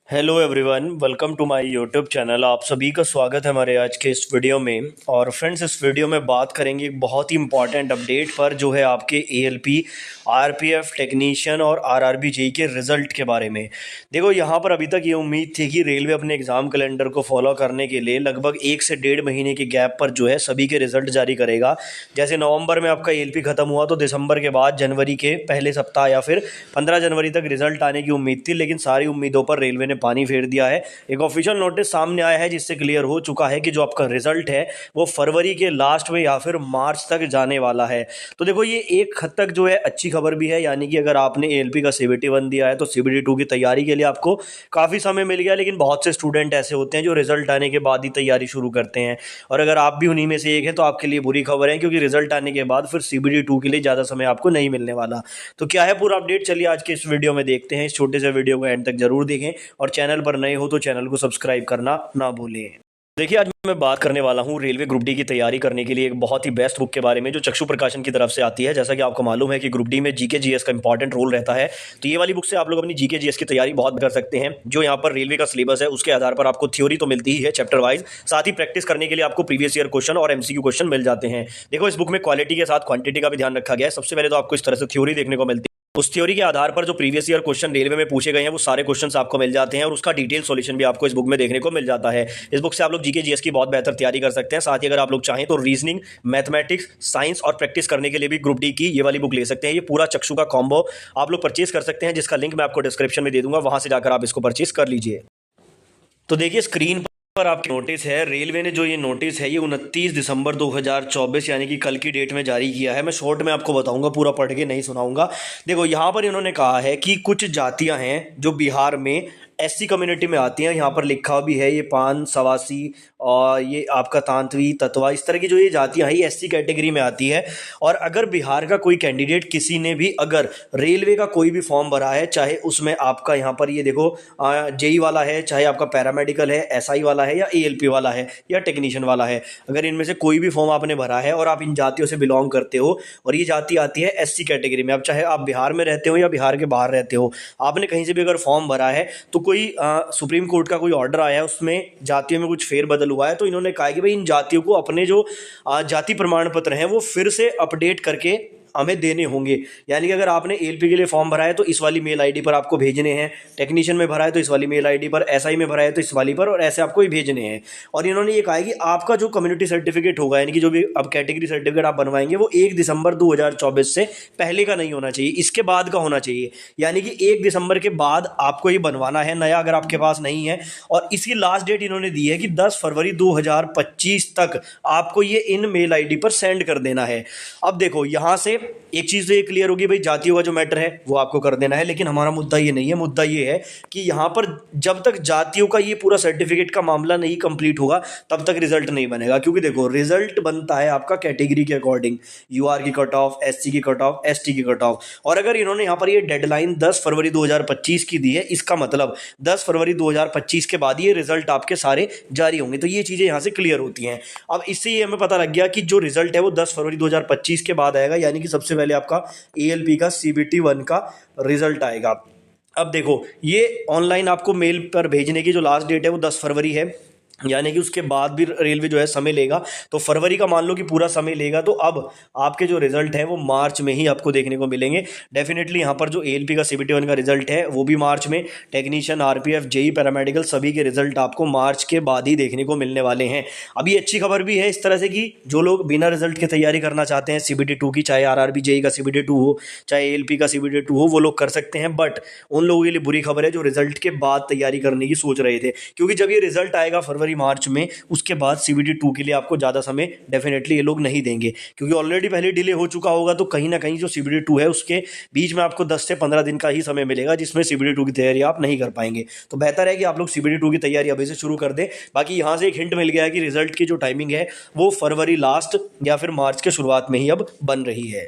Hello everyone, welcome to my YouTube channel. आप सभी का स्वागत है हमारे आज के इस वीडियो में। और फ्रेंड्स, इस वीडियो में बात करेंगे एक बहुत ही इंपॉर्टेंट अपडेट पर, जो है आपके एएलपी, आरपीएफ टेक्नीशियन और आरआरबी जेई के रिज़ल्ट के बारे में। देखो, यहाँ पर अभी तक ये उम्मीद थी कि रेलवे अपने एग्ज़ाम कैलेंडर को फॉलो करने के लिए लगभग 1 से 1.5 महीने के गैप पर जो है सभी के रिज़ल्ट जारी करेगा। जैसे नवंबर में आपका एएलपी ख़त्म हुआ तो दिसंबर के बाद जनवरी के पहले सप्ताह या फिर 15 जनवरी तक रिज़ल्ट आने की उम्मीद थी, लेकिन सारी उम्मीदों पर रेलवे ने पानी फेर दिया है। एक ऑफिशियल नोटिस सामने आया है जिससे क्लियर हो चुका है कि जो आपका रिजल्ट है वो फरवरी के लास्ट में या फिर मार्च तक जाने वाला है। तो देखो, ये एक हद तक जो है अच्छी खबर भी है, यानी कि अगर आपने एएलपी का सीबीटी 1 दिया है तो सीबीटी 2 की तैयारी के लिए आपको काफ़ी समय मिल गया। लेकिन बहुत से स्टूडेंट ऐसे होते हैं जो रिजल्ट आने के बाद ही तैयारी शुरू करते हैं, और अगर आप भी उन्हीं में से एक है तो आपके लिए बुरी खबर है, क्योंकि रिजल्ट आने के बाद फिर सीबीटी 2 के लिए ज़्यादा समय आपको नहीं मिलने वाला। तो क्या है पूरा अपडेट, चलिए आज के इस वीडियो में देखते हैं। इस छोटे से वीडियो को एंड तक जरूर देखें, और चैनल पर नए हो तो चैनल को सब्सक्राइब करना ना भूलें। देखिए, आज मैं बात करने वाला हूँ रेलवे ग्रुप डी की तैयारी करने के लिए एक बहुत ही बेस्ट बुक के बारे में, जो चक्षु प्रकाशन की तरफ से आती है। जैसा कि आपको मालूम है कि ग्रुप डी में जीके जीएस का इंपॉर्टेंट रोल रहता है, तो ये वाली बुक से आप लोग अपनी जीके जीएस की तैयारी बहुत कर सकते हैं। जो यहाँ पर रेलवे का सिलेबस है उसके आधार पर आपको थ्योरी तो मिलती ही है चैप्टर वाइज, साथ ही प्रैक्टिस करने के लिए आपको प्रीवियस ईयर क्वेश्चन और एमसीक्यू क्वेश्चन मिल जाते हैं। देखो, इस बुक में क्वालिटी के साथ क्वांटिटी का भी ध्यान रखा गया है। सबसे पहले तो आपको इस तरह से थ्योरी देखने को मिलती है, उस थ्योरी के आधार पर जो प्रीवियस ईयर क्वेश्चन रेलवे में पूछे गए हैं वो सारे क्वेश्चंस आपको मिल जाते हैं, और उसका डिटेल सॉल्यूशन भी आपको इस बुक में देखने को मिल जाता है। इस बुक से आप लोग जीके जीएस की बहुत बेहतर तैयारी कर सकते हैं। साथ ही अगर आप लोग चाहें तो रीजनिंग, मैथमेटिक्स, साइंस और प्रैक्टिस करने के लिए भी ग्रुप डी की ये वाली बुक ले सकते हैं। ये पूरा चक्षु का कॉम्बो आप लोग परचेज कर सकते हैं, जिसका लिंक मैं आपको डिस्क्रिप्शन में दे दूंगा, वहां से जाकर आप इसको परचेज कर लीजिए। तो देखिए, स्क्रीन पर आपकी नोटिस है। रेलवे ने जो ये नोटिस है ये 29 दिसंबर 2024 यानी कि कल की डेट में जारी किया है। मैं शॉर्ट में आपको बताऊंगा, पूरा पढ़ के नहीं सुनाऊंगा। देखो, यहाँ पर इन्होंने कहा है कि कुछ जातियां हैं जो बिहार में एससी कम्युनिटी में आती हैं। यहाँ पर लिखा भी है ये पान, सवासी और ये आपका तांतवी, ततवा, इस तरह की जो ये जातियाँ हैं ये एससी कैटेगरी में आती है। और अगर बिहार का कोई कैंडिडेट, किसी ने भी अगर रेलवे का कोई भी फॉर्म भरा है, चाहे उसमें आपका यहाँ पर ये देखो जेई वाला है, चाहे आपका पैरामेडिकल है, एसआई वाला है, या एएलपी वाला है, या टेक्नीशियन वाला है, अगर इनमें से कोई भी फॉर्म आपने भरा है और आप इन जातियों से बिलोंग करते हो और ये जाति आती है एससी कैटेगरी में, अब चाहे आप बिहार में रहते हो या बिहार के बाहर रहते हो, आपने कहीं से भी अगर फॉर्म भरा है तो कोई सुप्रीम कोर्ट का कोई ऑर्डर आया है, उसमें जातियों में कुछ फेरबदल हुआ है, तो इन्होंने कहा कि भाई इन जातियों को अपने जो जाति प्रमाण पत्र हैं वो फिर से अपडेट करके हमें देने होंगे। यानी कि अगर आपने एएलपी के लिए फॉर्म भरा है तो इस वाली मेल आईडी पर आपको भेजने हैं, टेक्नीशियन में भरा है तो इस वाली मेल आईडी पर, एसआई में भरा है तो इस वाली पर, और ऐसे आपको ही भेजने हैं। और इन्होंने ये कहा है कि आपका जो कम्युनिटी सर्टिफिकेट होगा, यानी कि जो भी अब कैटेगरी सर्टिफिकेट आप बनवाएंगे, वो 1 दिसंबर 2024 से पहले का नहीं होना चाहिए, इसके बाद का होना चाहिए। यानी कि 1 दिसंबर के बाद आपको ये बनवाना है नया, अगर आपके पास नहीं है। और इसकी लास्ट डेट इन्होंने दी है कि 10 फरवरी 2025 तक आपको ये इन मेल आईडी पर सेंड कर देना है। अब देखो, यहां से एक चीज तो ये क्लियर होगी, भाई जातियों का जो मैटर है वो आपको कर देना है, लेकिन हमारा मुद्दा ये नहीं है। मुद्दा ये है कि यहां पर जब तक जातियों का ये पूरा सर्टिफिकेट का मामला नहीं कंप्लीट होगा तब तक रिजल्ट नहीं बनेगा। क्योंकि देखो, रिजल्ट बनता है आपका कैटेगरी के अकॉर्डिंग, यूआर की कट ऑफ, एससी की कट ऑफ, एसटी की कट ऑफ। और अगर इन्होंने यहां पर ये डेडलाइन 10 फरवरी 2025 की दी है, इसका मतलब 10 फरवरी 2025 के बाद ये रिजल्ट आपके सारे जारी होंगे। तो ये चीजें यहां से क्लियर होती हैं। अब इससे ये हमें पता लग गया कि जो रिजल्ट है वो 10 फरवरी 2025 के बाद आएगा, यानी कि सबसे पहले आपका एएलपी का सीबीटी 1 का रिजल्ट आएगा। अब देखो, ये ऑनलाइन आपको मेल पर भेजने की जो लास्ट डेट है वो 10 फरवरी है, यानी कि उसके बाद भी रेलवे जो है समय लेगा। तो फरवरी का मान लो कि पूरा समय लेगा, तो अब आपके जो रिजल्ट है वो मार्च में ही आपको देखने को मिलेंगे। डेफिनेटली यहाँ पर जो एएलपी का सीबीटी 1 का रिजल्ट है वो भी मार्च में, टेक्नीशियन, आरपीएफ, जेई, पैरामेडिकल सभी के रिजल्ट आपको मार्च के बाद ही देखने को मिलने वाले हैं। अभी अच्छी खबर भी है इस तरह से कि जो लोग बिना रिजल्ट की तैयारी करना चाहते हैं सीबीटी 2 की, चाहे आरआरबी जेई का सीबीटी 2 हो, चाहे एएलपी का सीबीटी 2 हो, वो लोग कर सकते हैं। बट उन लोगों के लिए बुरी खबर है जो रिजल्ट के बाद तैयारी करने की सोच रहे थे, क्योंकि जब ये रिजल्ट आएगा फरवरी मार्च में, उसके बाद सीबीटी 2 के लिए आपको ज़्यादा समय डेफिनेटली ये लोग नहीं देंगे, क्योंकि ऑलरेडी पहले डिले हो चुका होगा। तो कहीं ना कहीं जो सीबीटी 2 है उसके बीच में आपको 10 से 15 दिन का ही समय मिलेगा, जिसमें सीबीटी 2 की तैयारी आप नहीं कर पाएंगे। तो बेहतर है कि आप लोग सीबीटी 2 की तैयारी अभी से शुरू कर दें। बाकी यहाँ से एक हिंट मिल गया है कि रिजल्ट की जो टाइमिंग है वो फरवरी लास्ट या फिर मार्च के शुरुआत में ही अब बन रही है।